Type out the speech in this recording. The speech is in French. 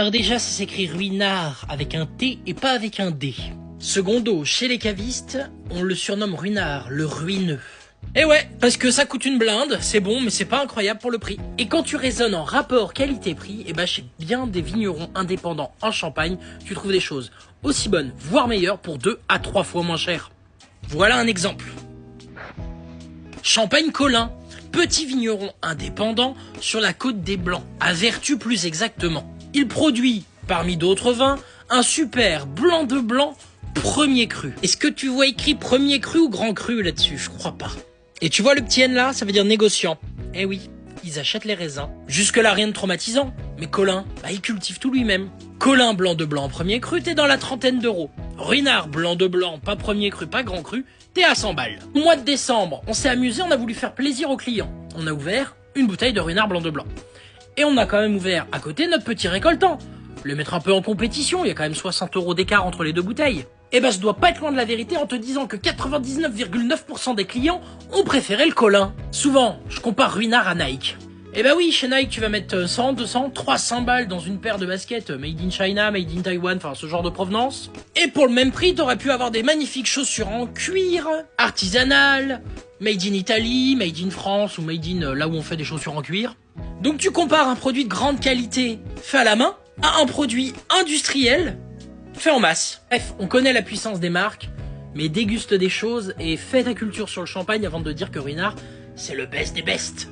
Alors déjà, ça s'écrit Ruinart avec un T et pas avec un D. Secondo, chez les cavistes, on le surnomme Ruinart, le ruineux. Et ouais, parce que ça coûte une blinde, c'est bon, mais c'est pas incroyable pour le prix. Et quand tu raisonnes en rapport qualité-prix, et bah chez bien des vignerons indépendants en Champagne, tu trouves des choses aussi bonnes, voire meilleures, pour 2 à 3 fois moins cher. Voilà un exemple. Champagne Colin, petit vigneron indépendant sur la côte des Blancs, à Vertus plus exactement. Il produit, parmi d'autres vins, un super blanc de blanc premier cru. Est-ce que tu vois écrit premier cru ou grand cru là-dessus? Je crois pas. Et tu vois le petit N là, ça veut dire négociant. Eh oui, ils achètent les raisins. Jusque là rien de traumatisant. Mais Colin, bah il cultive tout lui-même. Colin blanc de blanc premier cru, t'es dans la trentaine d'euros. Ruinart blanc de blanc, pas premier cru, pas grand cru, t'es à 100 balles. Au mois de décembre, on s'est amusé, on a voulu faire plaisir aux clients. On a ouvert une bouteille de Ruinart blanc de blanc. Et on a quand même ouvert à côté notre petit récoltant. Le mettre un peu en compétition, il y a quand même 60 € d'écart entre les deux bouteilles. Eh ben je dois pas être loin de la vérité en te disant que 99,9% des clients ont préféré le Colin. Souvent, je compare Ruinart à Nike. Eh ben oui, chez Nike, tu vas mettre 100, 200, 300 balles dans une paire de baskets made in China, made in Taiwan, enfin ce genre de provenance. Et pour le même prix, t'aurais pu avoir des magnifiques chaussures en cuir, artisanales, made in Italy, made in France ou made in là où on fait des chaussures en cuir. Donc tu compares un produit de grande qualité fait à la main à un produit industriel fait en masse. Bref, on connaît la puissance des marques, mais déguste des choses et fais ta culture sur le champagne avant de dire que Ruinart, c'est le best des bestes.